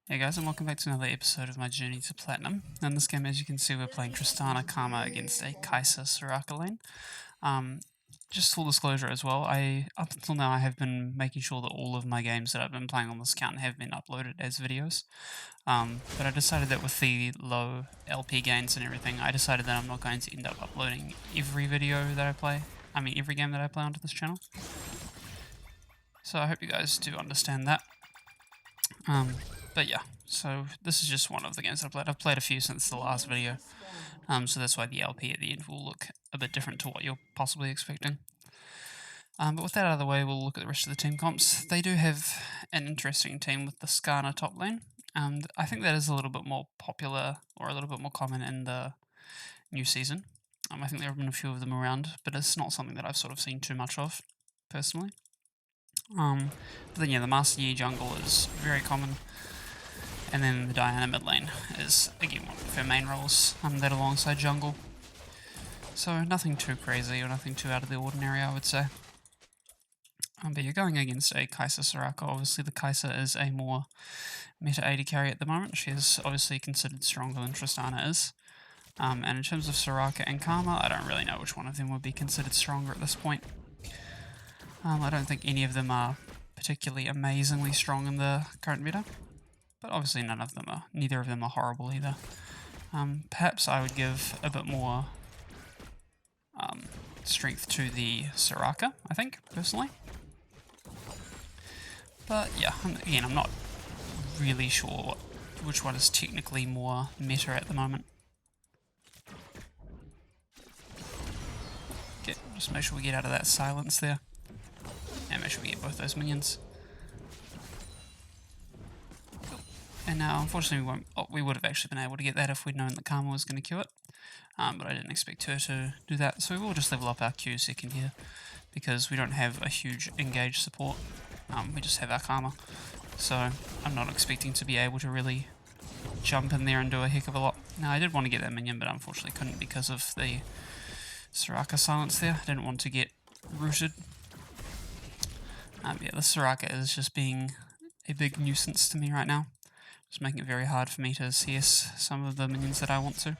Hey guys, and welcome back to another episode of my journey to Platinum. In this game, as you can see, we're playing Tristana Karma against a Kai'Sa Soraka lane. Just full disclosure as well, up until now I have been making sure that all of my games that I've been playing on this account have been uploaded as videos. But I decided that with the low LP gains and everything, I decided that I'm not going to end up uploading every video that I play. Every game that I play onto this channel. So I hope you guys do understand that. But yeah, so this is just one of the games I've played. I've played a few since the last video, so that's why the LP at the end will look a bit different to what you're possibly expecting. But with that out of the way, we'll look at the rest of the team comps. They do have an interesting team with the Skarner top lane, and I think that is a little bit more popular, or a little bit more common in the new season. I think there have been a few of them around, but it's not something that I've sort of seen too much of, personally. But then yeah, the Master Yi jungle is very common. And then the Diana mid lane is, again, one of her main roles, that alongside jungle. So nothing too crazy or nothing too out of the ordinary, I would say. But you're going against a Kai'Sa Soraka. Obviously the Kai'Sa is a more meta AD carry at the moment. She is obviously considered stronger than Tristana is. And in terms of Soraka and Karma, I don't really know which one of them would be considered stronger at this point. I don't think any of them are particularly amazingly strong in the current meta. But obviously neither of them are horrible either. Perhaps I would give a bit more strength to the Soraka, I think, personally. But yeah, again, I'm not really sure which one is technically more meta at the moment. Okay, just make sure we get out of that silence there. And make sure we get both those minions. And now, unfortunately, we would have actually been able to get that if we'd known that Karma was going to queue it. But I didn't expect her to do that, so we will just level up our Q second here, because we don't have a huge engage support. We just have our Karma. So I'm not expecting to be able to really jump in there and do a heck of a lot. Now, I did want to get that minion, but unfortunately couldn't because of the Soraka silence there. I didn't want to get rooted. Yeah, the Soraka is just being a big nuisance to me right now. Just making it very hard for me to CS some of the minions that I want to.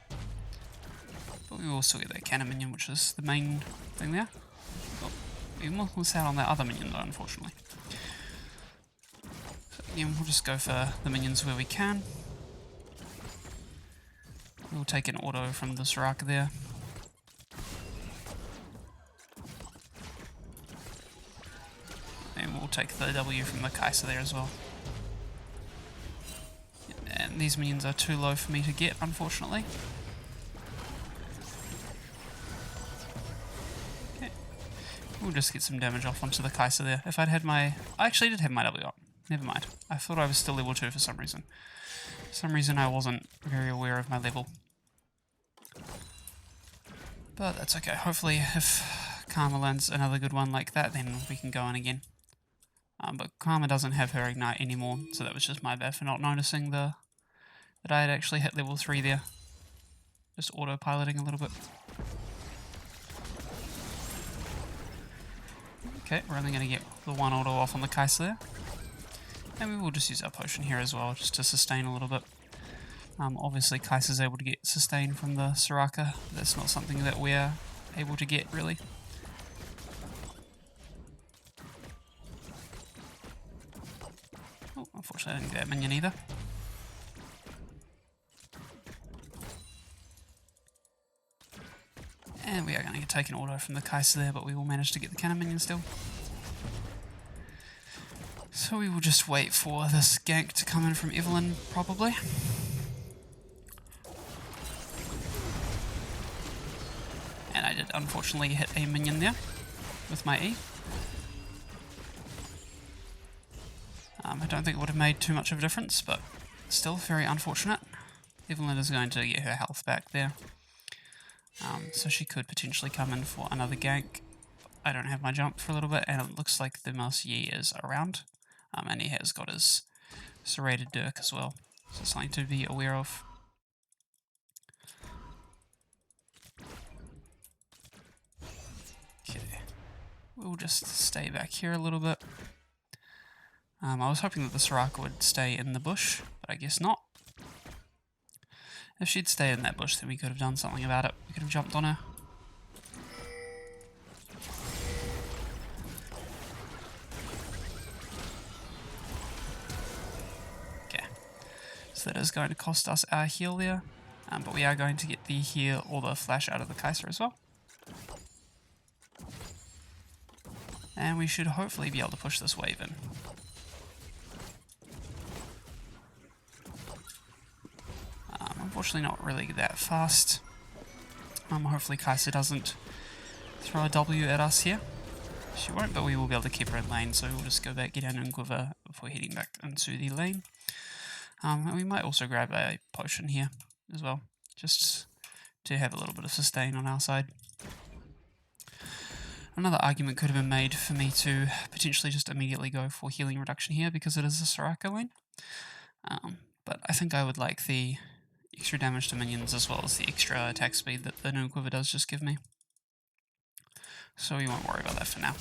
But we will still get that cannon minion, which is the main thing there. Oh, we will miss out on that other minion though, unfortunately. So again, we'll just go for the minions where we can. We'll take an auto from the Soraka there. And we'll take the W from the Kai'Sa there as well. And these minions are too low for me to get, unfortunately. Okay. We'll just get some damage off onto the Kai'Sa there. If I'd had my... I actually did have my W up. Never mind. I thought I was still level 2 for some reason. For some reason I wasn't very aware of my level. But that's okay. Hopefully if Karma lands another good one like that, then we can go in again. But Karma doesn't have her ignite anymore, so that was just my bad for not noticing that I had actually hit level 3 there. Just autopiloting a little bit. Okay, we're only going to get the one auto off on the Kai'Sa there. And we will just use our potion here as well, just to sustain a little bit. Obviously Kai'Sa's able to get sustain from the Soraka. That's not something that we're able to get, really. Oh, unfortunately I didn't get that minion either. And we are going to take an auto from the Kai'Sa there, but we will manage to get the cannon minion still. So we will just wait for this gank to come in from Evelyn, probably. And I did unfortunately hit a minion there with my E. I don't think it would have made too much of a difference, but still very unfortunate. Evelyn is going to get her health back there. So she could potentially come in for another gank. I don't have my jump for a little bit, and it looks like the Master Yi is around. And he has got his serrated dirk as well. So something to be aware of. Okay. We'll just stay back here a little bit. I was hoping that the Soraka would stay in the bush, but I guess not. If she'd stayed in that bush, then we could have done something about it. We could have jumped on her. Okay. So that is going to cost us our heal there. But we are going to get the heal or the flash out of the Kai'Sa as well. And we should hopefully be able to push this wave in. Unfortunately not really that fast. Hopefully Kai'Sa doesn't throw a W at us here. She won't, but we will be able to keep her in lane, so we'll just go back, get an Inquiver before heading back into the lane. And we might also grab a potion here as well, just to have a little bit of sustain on our side. Another argument could have been made for me to potentially just immediately go for healing reduction here because it is a Soraka lane. But I think I would like the extra damage to minions as well as the extra attack speed that the new Quiver does just give me. So we won't worry about that for now.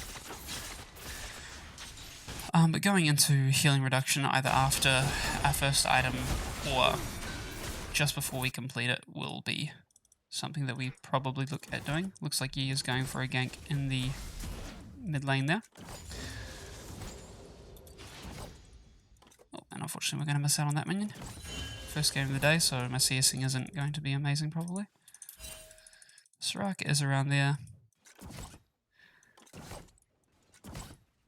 But going into healing reduction either after our first item or just before we complete it will be something that we probably look at doing. Looks like Yi is going for a gank in the mid lane there. Oh, and unfortunately we're going to miss out on that minion. First game of the day, so my CSing isn't going to be amazing probably. Soraka is around there.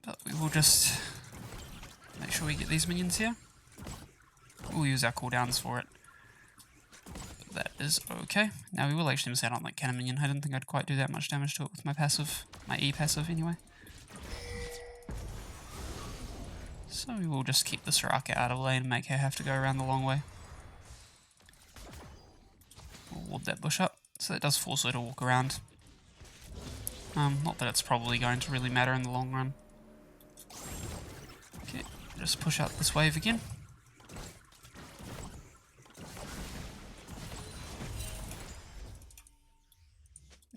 But we will just make sure we get these minions here. We'll use our cooldowns for it. But that is okay. Now we will actually miss out on that cannon minion. I didn't think I'd quite do that much damage to it with my passive, my E passive anyway. So we will just keep the Soraka out of lane and make her have to go around the long way. We'll ward that bush up, so that does force her to walk around. Not that it's probably going to really matter in the long run. Okay, just push up this wave again.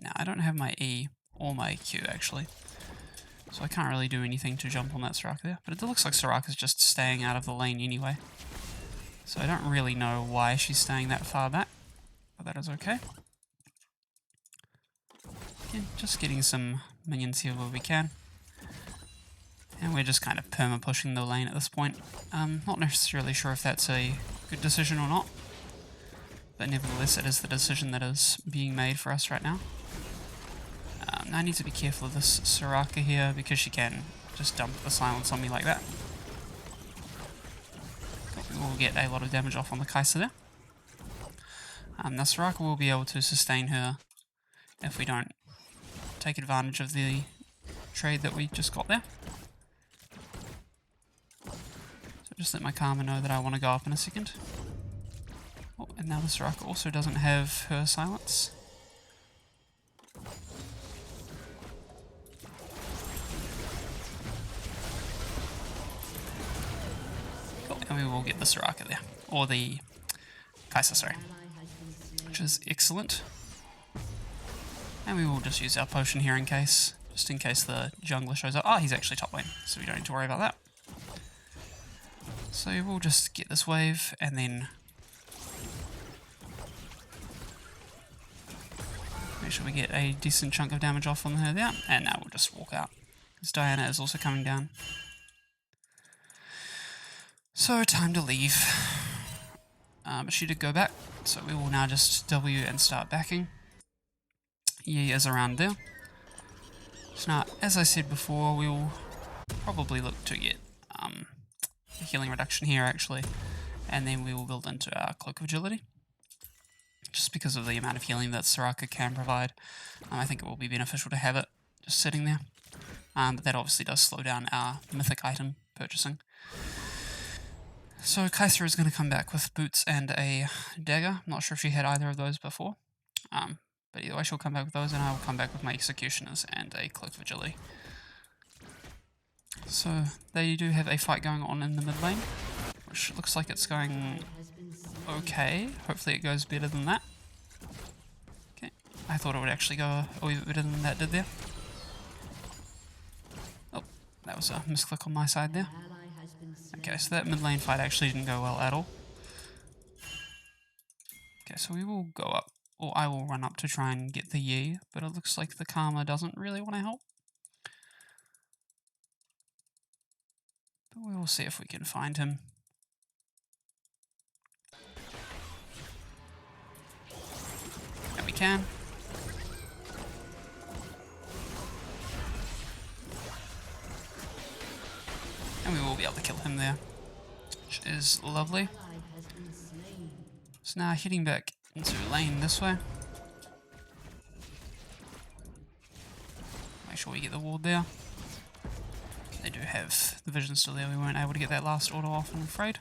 Now I don't have my E or my Q actually, so I can't really do anything to jump on that Soraka there, but it looks like Soraka's just staying out of the lane anyway. So I don't really know why she's staying that far back, but that is okay. Again, just getting some minions here where we can. And we're just kind of perma-pushing the lane at this point. Not necessarily sure if that's a good decision or not, but nevertheless it is the decision that is being made for us right now. I need to be careful of this Soraka here because she can just dump the silence on me like that. We'll get a lot of damage off on the Kai'Sa there. Now Soraka will be able to sustain her if we don't take advantage of the trade that we just got there. So just let my Karma know that I want to go up in a second. Oh, and now the Soraka also doesn't have her silence. Cool, and we will get the Soraka there. Or the Kai'Sa, sorry. Which is excellent. And we will just use our potion here in case, just in case the jungler shows up. Oh, he's actually top lane, so we don't need to worry about that. So we'll just get this wave, and then make sure we get a decent chunk of damage off on her there, and now we'll just walk out, because Diana is also coming down. So time to leave. But she did go back, so we will now just W and start backing. Yi is around there. So now, as I said before, we will probably look to get a healing reduction here actually, and then we will build into our Cloak of Agility. Just because of the amount of healing that Soraka can provide, I think it will be beneficial to have it just sitting there. But that obviously does slow down our mythic item purchasing. So Kai'Sa is going to come back with boots and a dagger. I'm not sure if she had either of those before. But either way, she'll come back with those, and I will come back with my executioners and a Cloak of Agility. So they do have a fight going on in the mid lane, which looks like it's going okay. Hopefully it goes better than that. Okay, I thought it would actually go a wee bit better than that did there. Oh, that was a misclick on my side there. Okay, so that mid lane fight actually didn't go well at all. Okay, so we will go up, or I will run up to try and get the Yi, but it looks like the Karma doesn't really want to help. But we will see if we can find him. And we can. And we will be able to kill him there, which is lovely. So now heading back into lane this way. Make sure we get the ward there. They do have the vision still there. We weren't able to get that last auto off, I'm afraid.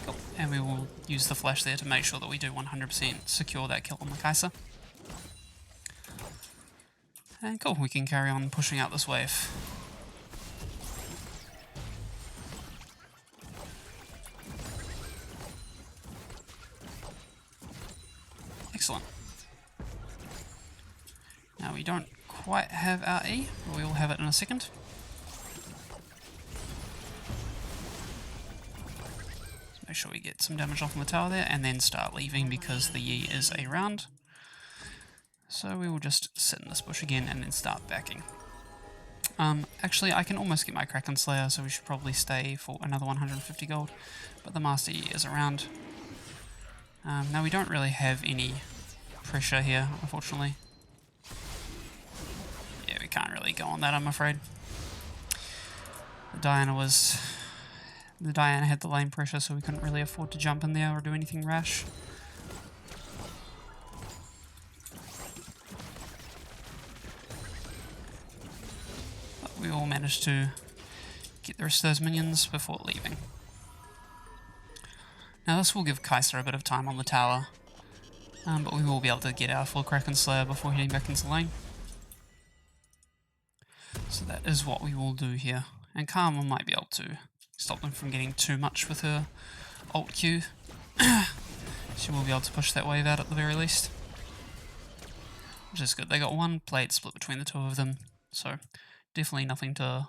Cool. And we will use the flash there to make sure that we do 100% secure that kill on the Kai'Sa. And cool, we can carry on pushing out this wave. Excellent. Now we don't quite have our E, but we will have it in a second. Let's make sure we get some damage off on the tower there, and then start leaving because the E is around. So we will just sit in this bush again and then start backing. Actually, I can almost get my Kraken Slayer, so we should probably stay for another 150 gold. But the Master E is around. Now we don't really have any pressure here, unfortunately. Yeah, we can't really go on that, I'm afraid. Diana had the lane pressure, so we couldn't really afford to jump in there or do anything rash. We all managed to get the rest of those minions before leaving. Now this will give Kai'Sa a bit of time on the tower, but we will be able to get our full Kraken Slayer before heading back into lane. So that is what we will do here. And Karma might be able to stop them from getting too much with her ult Q. She will be able to push that wave out at the very least. Which is good. They got one plate split between the two of them, so definitely nothing to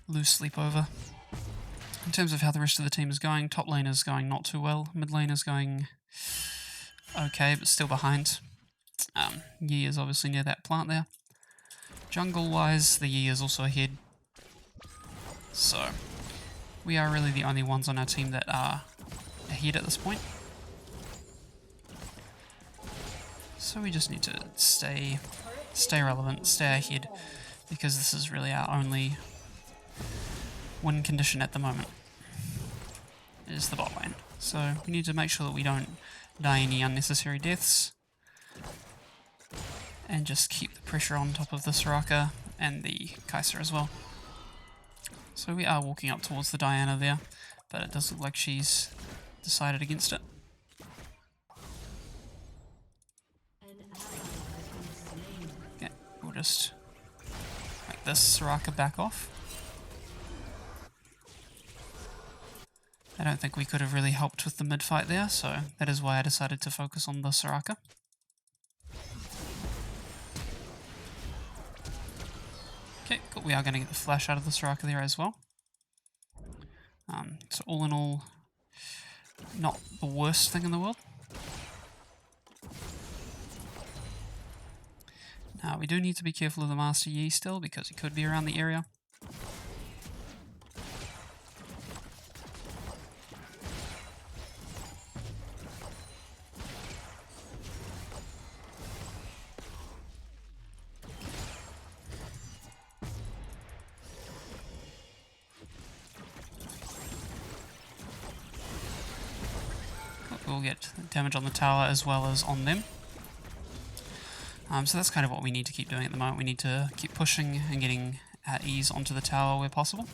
lose sleep over. In terms of how the rest of the team is going, top lane is going not too well. Mid lane is going okay, but still behind. Yi is obviously near that plant there. Jungle-wise, the Yi is also ahead. So, we are really the only ones on our team that are ahead at this point. So we just need to stay relevant, stay ahead, because this is really our only win condition at the moment, is the bot lane. So we need to make sure that we don't die any unnecessary deaths, and just keep the pressure on top of the Soraka and the Kai'Sa as well. So we are walking up towards the Diana there, but it does look like she's decided against it. Okay, we'll just make this Soraka back off. I don't think we could have really helped with the mid-fight there, so that is why I decided to focus on the Soraka. Okay, cool. We are going to get the flash out of the Soraka there as well. So all in all, not the worst thing in the world. Now we do need to be careful of the Master Yi still, because he could be around the area. We'll get damage on the tower as well as on them. So that's kind of what we need to keep doing at the moment. We need to keep pushing and getting our E's onto the tower where possible.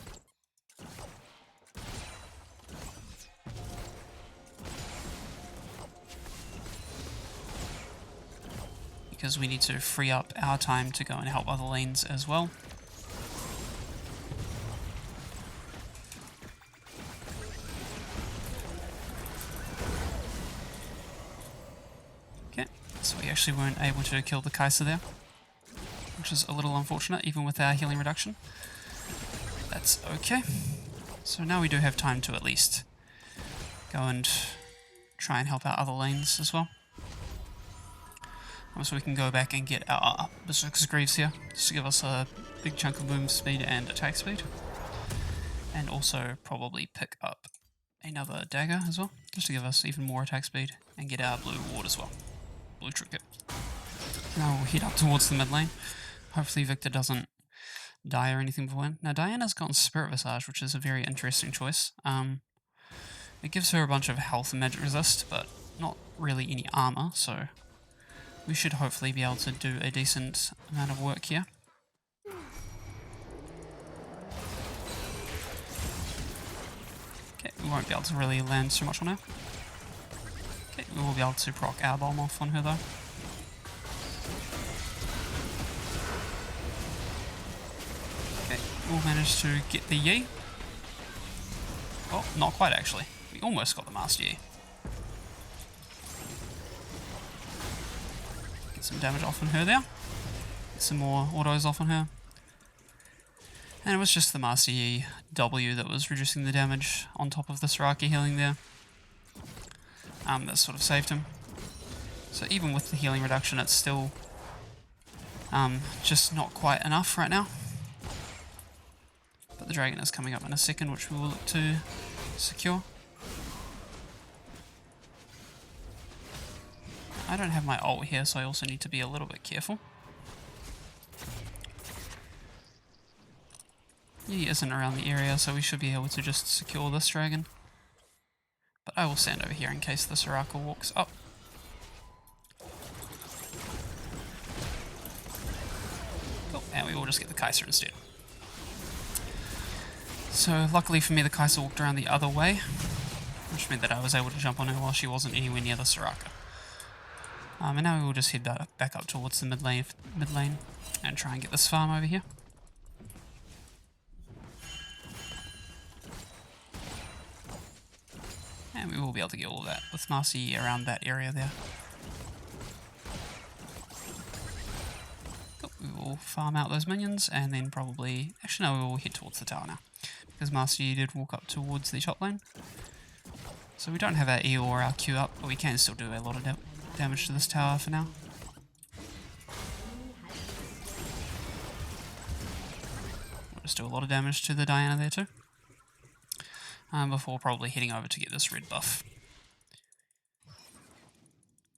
Because we need to free up our time to go and help other lanes as well. So we actually weren't able to kill the Kai'Sa there, which is a little unfortunate, even with our healing reduction. that's okay. So now we do have time to at least go and try and help out other lanes as well. So we can go back and get our Berserker's Greaves here, just to give us a big chunk of movement speed and attack speed. And also probably pick up another dagger as well, just to give us even more attack speed, and get our blue ward as well. Blue trinket. Now we'll head up towards the mid lane. Hopefully Victor doesn't die or anything beforehand. Now Diana's gotten Spirit Visage, which is a very interesting choice. It gives her a bunch of health and magic resist, but not really any armor, so we should hopefully be able to do a decent amount of work here. Okay, we won't be able to really land so much on her. Okay, we will be able to proc our bomb off on her though. Okay, we'll manage to get the Yi. Oh, not quite actually. We almost got the Master Yi. Get some damage off on her there. Get some more autos off on her. And it was just the Master Yi W that was reducing the damage on top of the Soraka healing there. That sort of saved him. So even with the healing reduction, it's still just not quite enough right now. But the dragon is coming up in a second, which we will look to secure. I don't have my ult here, so I also need to be a little bit careful. He isn't around the area, so we should be able to just secure this dragon. But I will stand over here in case the Soraka walks up. Cool, and we will just get the Kai'Sa instead. So luckily for me, the Kai'Sa walked around the other way, which meant that I was able to jump on her while she wasn't anywhere near the Soraka. And now we will just head back up towards the mid lane and try and get this farm over here. And we will be able to get all of that with Master Yi around that area there. Cool. We will farm out those minions and then probably... Actually no, we will head towards the tower now, because Master Yi did walk up towards the top lane. So we don't have our E or our Q up, but we can still do a lot of damage to this tower for now. We'll just do a lot of damage to the Diana there too. Before probably heading over to get this red buff.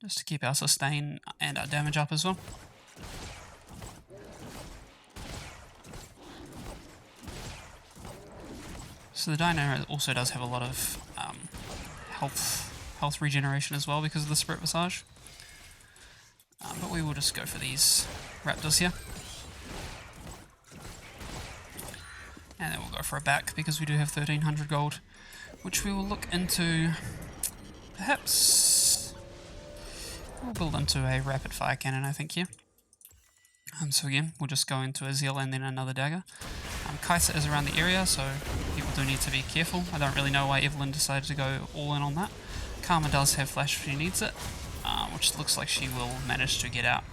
Just to keep our sustain and our damage up as well. So the Diana also does have a lot of health regeneration as well because of the Spirit Visage. But we will just go for these raptors here. And then we'll go for a back because we do have 1300 gold, which we will look into, perhaps, we'll build into a rapid fire cannon I think here. So again, we'll just go into a Zeal and then another dagger. Kai'Sa is around the area, so people do need to be careful. I don't really know why Evelyn decided to go all in on that. Karma does have flash if she needs it, which looks like she will manage to get out.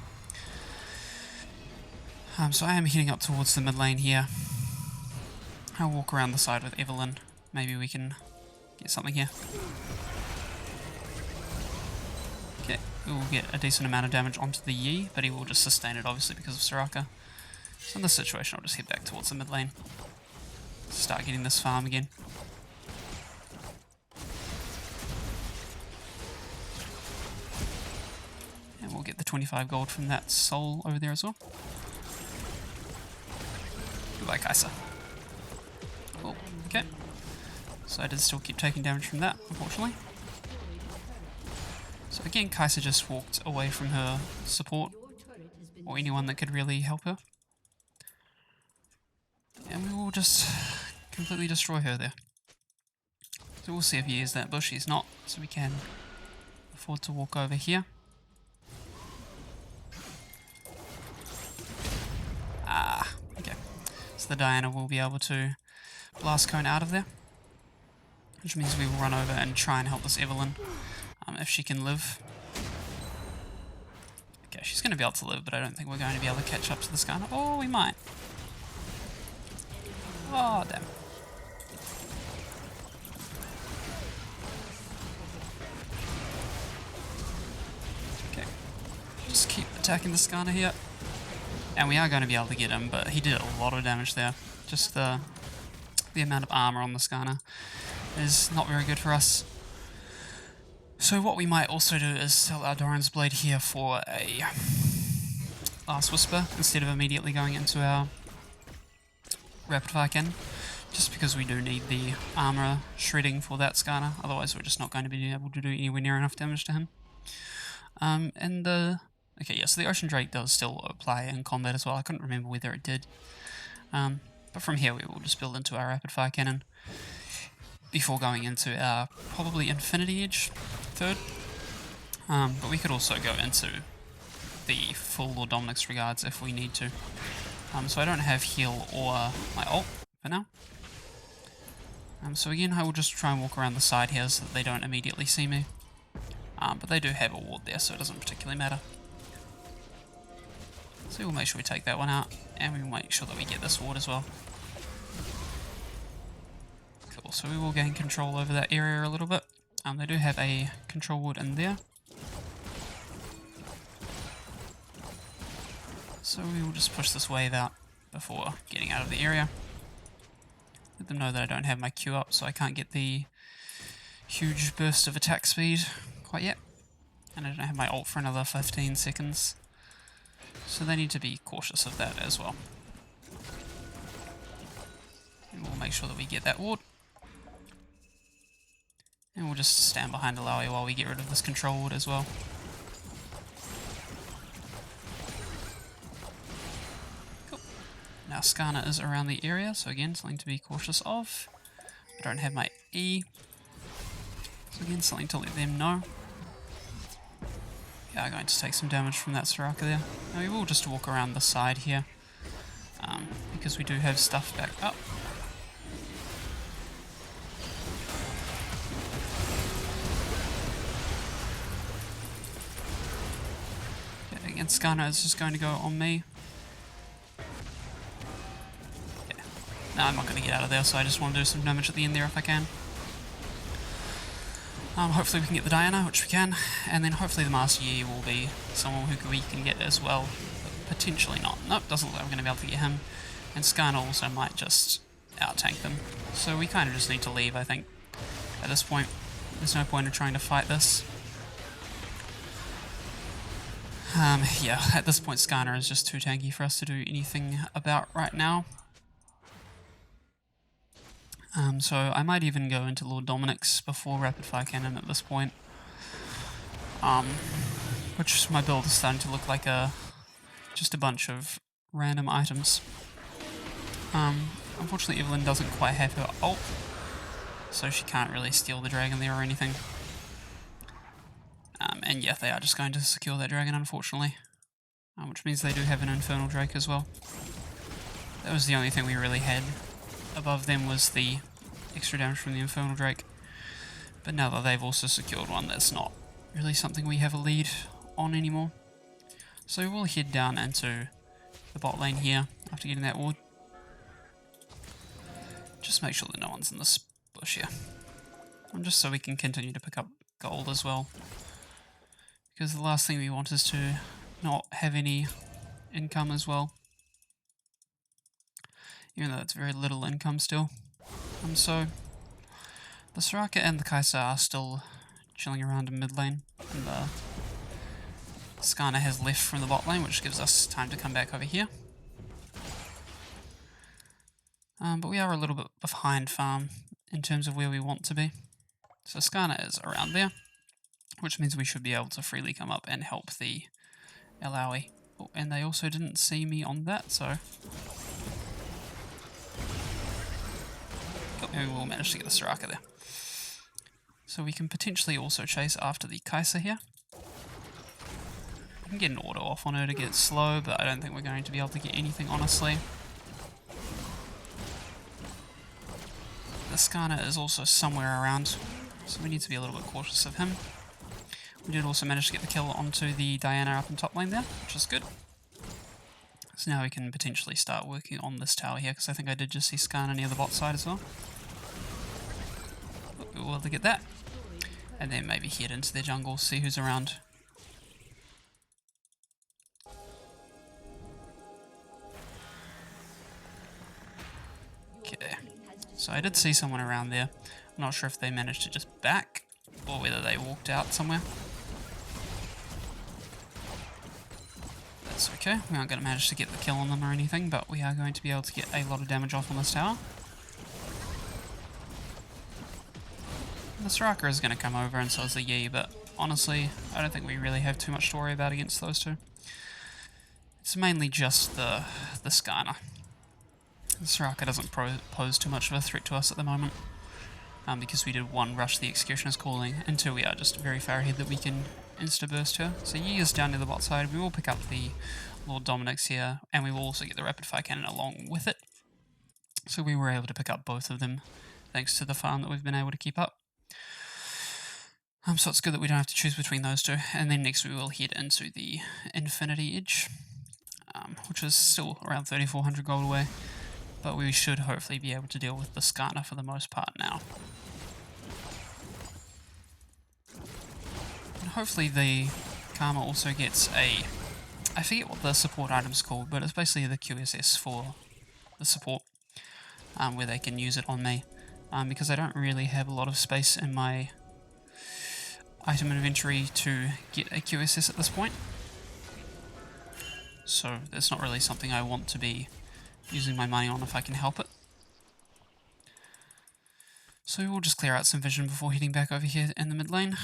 So I am heading up towards the mid lane here. I'll walk around the side with Evelyn. Maybe we can get something here. Okay, we will get a decent amount of damage onto the Yi, but he will just sustain it obviously because of Soraka. So in this situation I'll just head back towards the mid lane. Start getting this farm again. And we'll get the 25 gold from that soul over there as well. Goodbye Kai'Sa. Cool, okay. So I did still keep taking damage from that, unfortunately. So again, Kai'Sa just walked away from her support, or anyone that could really help her. And we will just completely destroy her there. So we'll see if he is that bush. He's not, so we can afford to walk over here. Okay. So the Diana will be able to blast cone out of there, which means we will run over and try and help this Evelyn, if she can live. Okay, she's going to be able to live, but I don't think we're going to be able to catch up to this guy. Oh, we might. Oh, damn. Okay. Just keep attacking the Skarner here. And we are going to be able to get him, but he did a lot of damage there. Just the amount of armor on the Skarner is not very good for us. So what we might also do is sell our Doran's Blade here for a Last Whisper instead of immediately going into our Rapid Fire Cannon, just because we do need the armor shredding for that Skarner, otherwise we're just not going to be able to do anywhere near enough damage to him. Okay, yeah, so the Ocean Drake does still apply in combat as well. I couldn't remember whether it did. But from here we will just build into our Rapid Fire Cannon before going into our probably Infinity Edge third. But we could also go into the full Lord Dominic's Regards if we need to. So I don't have heal or my ult for now. So again, I will just try and walk around the side here so that they don't immediately see me. But they do have a ward there, so it doesn't particularly matter. So we'll make sure we take that one out, and we will make sure that we get this ward as well. Cool, so we will gain control over that area a little bit. They do have a control ward in there. So we will just push this wave out before getting out of the area. Let them know that I don't have my Q up, so I can't get the huge burst of attack speed quite yet. And I don't have my ult for another 15 seconds. So they need to be cautious of that as well. And we'll make sure that we get that ward. And we'll just stand behind Alawi while we get rid of this control ward as well. Cool. Now Skarner is around the area, so again, something to be cautious of. I don't have my E. So again, something to let them know. We are going to take some damage from that Soraka there. Now we will just walk around the side here, because we do have stuff back up. Okay, again, Skarner is just going to go on me. Yeah. No, I'm not going to get out of there, so I just want to do some damage at the end there if I can. Hopefully we can get the Diana, which we can, and then hopefully the Master Yi will be someone who we can get as well, but potentially not. Nope, doesn't look like we're going to be able to get him, and Skarner also might just out-tank them. So we kind of just need to leave, I think, at this point. There's no point in trying to fight this. Yeah, at this point Skarner is just too tanky for us to do anything about right now. So I might even go into Lord Dominic's before Rapid Fire Cannon at this point. Which my build is starting to look like just a bunch of random items. Unfortunately Evelyn doesn't quite have her ult, so she can't really steal the dragon there or anything. And yeah, they are just going to secure that dragon unfortunately. Which means they do have an Infernal Drake as well. That was the only thing we really had above them, was the extra damage from the Infernal Drake. But now that they've also secured one, that's not really something we have a lead on anymore. So we'll head down into the bot lane here after getting that ward. Just make sure that no one's in this bush here. And just so we can continue to pick up gold as well. Because the last thing we want is to not have any income as well. Even though it's very little income still. So the Soraka and the Kai'Sa are still chilling around in mid lane, and the Skarner has left from the bot lane, which gives us time to come back over here. But we are a little bit behind farm in terms of where we want to be. So Skarner is around there, which means we should be able to freely come up and help the Alawi. Oh, and they also didn't see me on that, so maybe we'll manage to get the Soraka there. So we can potentially also chase after the Kai'Sa here. We can get an auto off on her to get slow, but I don't think we're going to be able to get anything, honestly. The Skarner is also somewhere around, so we need to be a little bit cautious of him. We did also manage to get the kill onto the Diana up in top lane there, which is good. So now we can potentially start working on this tower here, because I think I did just see Skarner near the bot side as well. But we will get that. And then maybe head into their jungle, see who's around. Okay, so I did see someone around there. I'm not sure if they managed to just back, or whether they walked out somewhere. That's okay, we aren't going to manage to get the kill on them or anything, but we are going to be able to get a lot of damage off on this tower. The Soraka is going to come over, and so is the Yi, but honestly, I don't think we really have too much to worry about against those two. It's mainly just the Skarner. The Soraka doesn't pose too much of a threat to us at the moment, because we did 1, rush the Executioner's Calling, and 2, we are just very far ahead that we can insta-burst her. So Yi is down near the bot side. We will pick up the Lord Dominic's here, and we will also get the Rapid Fire Cannon along with it. So we were able to pick up both of them, thanks to the farm that we've been able to keep up. So it's good that we don't have to choose between those two. And then next we will head into the Infinity Edge, which is still around 3,400 gold away. But we should hopefully be able to deal with the Skarner for the most part now. And hopefully the Karma also gets a... I forget what the support item's called, but it's basically the QSS for the support, where they can use it on me. Because I don't really have a lot of space in my item inventory to get a QSS at this point. So that's not really something I want to be using my money on if I can help it. So we'll just clear out some vision before heading back over here in the mid lane.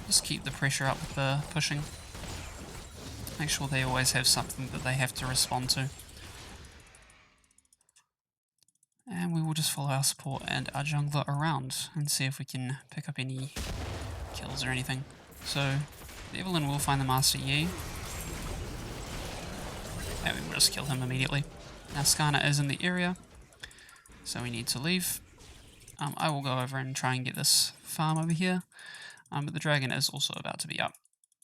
Just keep the pressure up with the pushing. Make sure they always have something that they have to respond to. And we will just follow our support and our jungler around and see if we can pick up any kills or anything. So Evelyn will find the Master Yi. And we will just kill him immediately. Now Skarner is in the area, so we need to leave. I will go over and try and get this farm over here, but the dragon is also about to be up.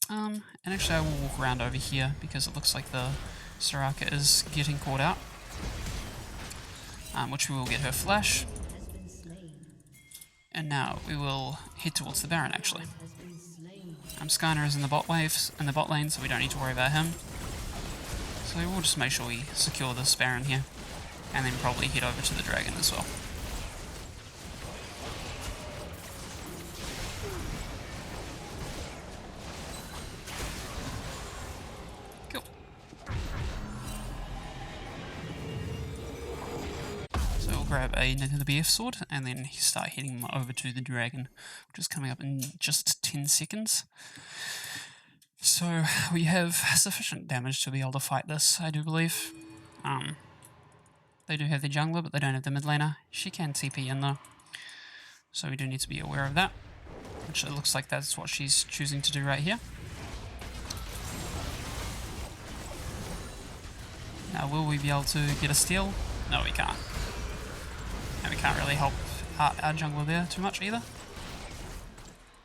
And actually I will walk around over here because it looks like the Soraka is getting caught out. Which we will get her flash. And now we will head towards the Baron actually. Skarner is in the bot waves, in the bot lane, so we don't need to worry about him. So we'll just make sure we secure this Baron here, and then probably head over to the dragon as well. Cool. So we'll grab another BF sword, and then start heading over to the dragon, which is coming up in just 10 seconds. So we have sufficient damage to be able to fight this, I do believe. They do have the jungler, but they don't have the mid laner. She can TP in though, so we do need to be aware of that, which it looks like that's what she's choosing to do right here. Now will we be able to get a steal? No, we can't. And we can't really help our jungler there too much either.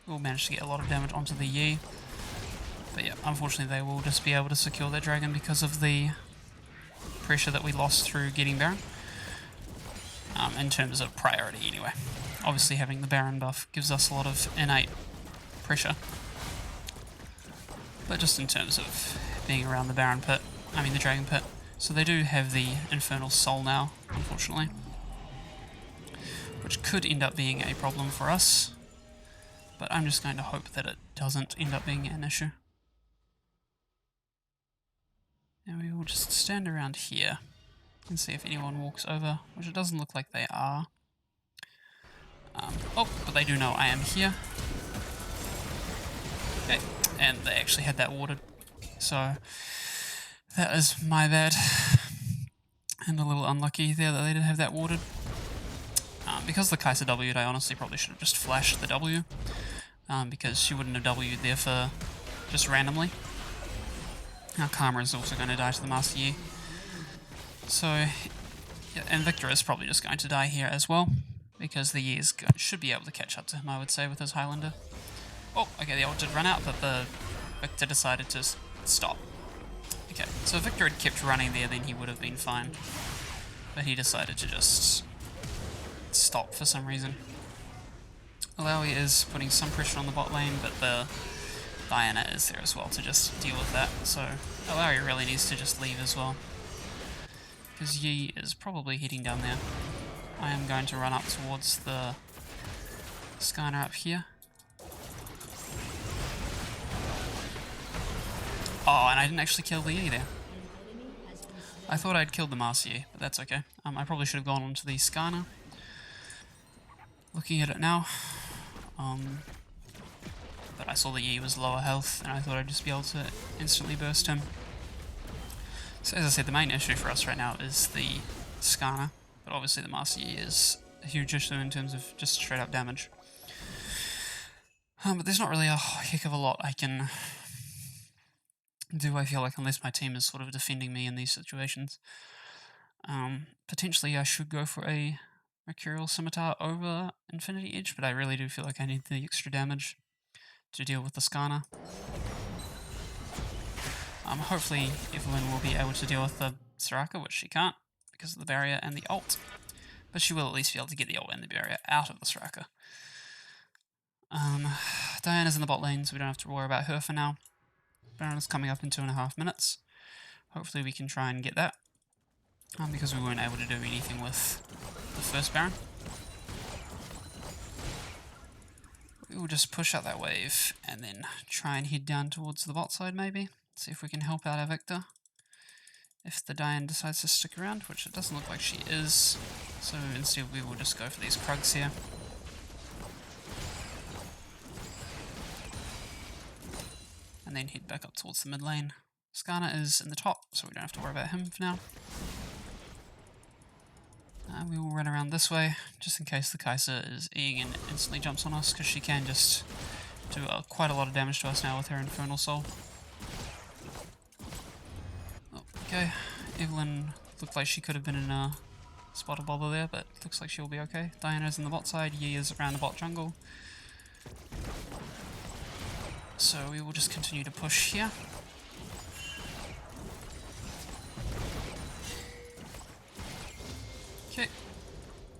We'll manage to get a lot of damage onto the Yi. But yeah, unfortunately they will just be able to secure their dragon because of the pressure that we lost through getting Baron. In terms of priority anyway. Obviously having the Baron buff gives us a lot of innate pressure. But just in terms of being around the Baron pit, I mean the Dragon pit. So they do have the Infernal Soul now, unfortunately. Which could end up being a problem for us. But I'm just going to hope that it doesn't end up being an issue. And we will just stand around here and see if anyone walks over, which it doesn't look like they are. Oh, but they do know I am here. Okay, and they actually had that warded. So that is my bad. And a little unlucky there that they didn't have that warded. Because the Kai'Sa W'd, I honestly probably should have just flashed the W. Because she wouldn't have W'd there for just randomly. Now Karma is also going to die to the Master Yi. So, yeah, and Victor is probably just going to die here as well, because the Yi should be able to catch up to him, I would say, with his Highlander. Oh, okay, the ult did run out, but the Victor decided to stop. Okay, so if Victor had kept running there, then he would have been fine. But he decided to just stop for some reason. Alawi is putting some pressure on the bot lane, but the Diana is there as well to just deal with that. So Alawi really needs to just leave as well, because Yi is probably heading down there. I am going to run up towards the Skarner up here. Oh, and I didn't actually kill the Yi there. I thought I'd killed the Marcy, but that's okay. I probably should have gone onto the Skarner. Looking at it now. But I saw the Yi was lower health, and I thought I'd just be able to instantly burst him. So as I said, the main issue for us right now is the Skarner, but obviously the Marcy is a huge issue in terms of just straight up damage. But there's not really a heck of a lot I can do, I feel like, unless my team is sort of defending me in these situations. Potentially I should go for a Mercurial Scimitar over Infinity Edge, but I really do feel like I need the extra damage to deal with the Skarner. Hopefully Evelyn will be able to deal with the Soraka, which she can't because of the barrier and the ult, but she will at least be able to get the ult and the barrier out of the Soraka. Diana's in the bot lane, so we don't have to worry about her for now. Baron is coming up in 2.5 minutes. Hopefully we can try and get that, because we weren't able to do anything with the first Baron. We will just push out that wave and then try and head down towards the bot side maybe. See if we can help out our Victor. If the Diane decides to stick around, which it doesn't look like she is. So instead we will just go for these Krugs here. And then head back up towards the mid lane. Skarner is in the top, so we don't have to worry about him for now. We will run around this way, just in case the Kai'Sa is Eing and instantly jumps on us, because she can just do quite a lot of damage to us now with her Infernal Soul. Oh, okay, Evelyn looked like she could have been in a spot of bother there, but looks like she'll be okay. Diana's in the bot side, Yi is around the bot jungle. So we will just continue to push here. Okay,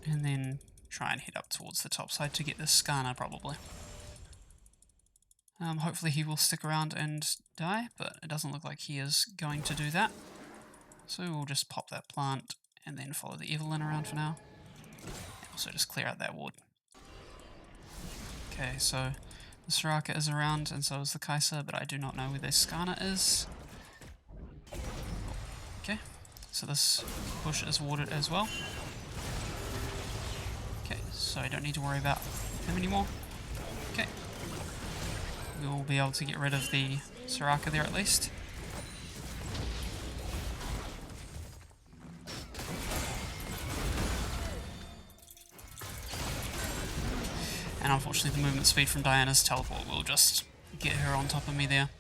and then try and head up towards the top side to get this Skarner probably. Hopefully he will stick around and die, but it doesn't look like he is going to do that. So we'll just pop that plant and then follow the Evelyn around for now. And also just clear out that ward. Okay, so the Soraka is around and so is the Kai'Sa, but I do not know where their Skarner is. Okay, so this bush is warded as well. Okay, so I don't need to worry about him anymore. Okay. We will be able to get rid of the Soraka there at least. And unfortunately the movement speed from Diana's teleport will just get her on top of me there.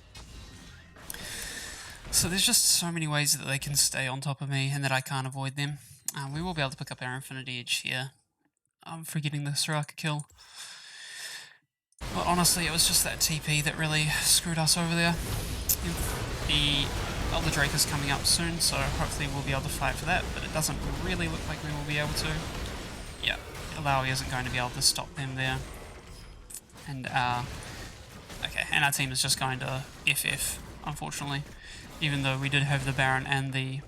So there's just so many ways that they can stay on top of me and that I can't avoid them. We will be able to pick up our Infinity Edge here. For getting the Soraka kill. But honestly, it was just that TP that really screwed us over there. The Elder Drake is coming up soon, so hopefully we'll be able to fight for that, but it doesn't really look like we will be able to. Yeah, Alawi isn't going to be able to stop them there. And, okay, and our team is just going to FF, unfortunately. Even though we did have the Baron and the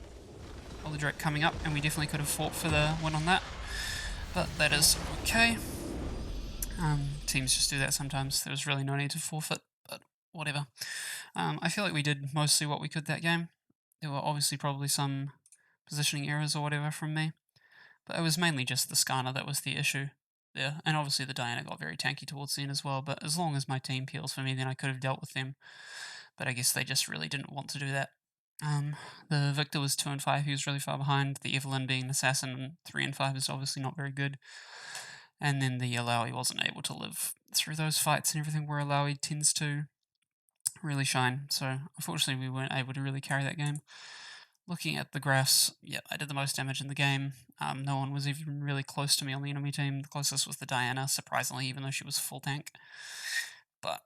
Elder Drake coming up, and we definitely could have fought for the win on that. But that is okay. Teams just do that sometimes. There was really no need to forfeit, but whatever. I feel like we did mostly what we could that game. There were obviously probably some positioning errors or whatever from me, but it was mainly just the Skarner that was the issue there. And obviously the Diana got very tanky towards the end as well, but as long as my team peels for me, then I could have dealt with them. But I guess they just really didn't want to do that. The Victor was 2 and 5, he was really far behind. The Evelyn being an assassin 3 and 5 is obviously not very good. And then the Alawi wasn't able to live through those fights and everything where Alawi tends to really shine. So unfortunately we weren't able to really carry that game. Looking at the graphs, yeah, I did the most damage in the game. No one was even really close to me on the enemy team. The closest was the Diana, surprisingly, even though she was full tank. But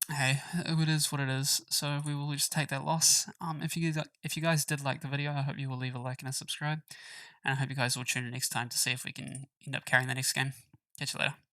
Hey, it is what it is, so we will just take that loss. If you guys did like the video, I hope you will leave a like and a subscribe, and I hope you guys will tune in next time to see if we can end up carrying the next game. Catch you later.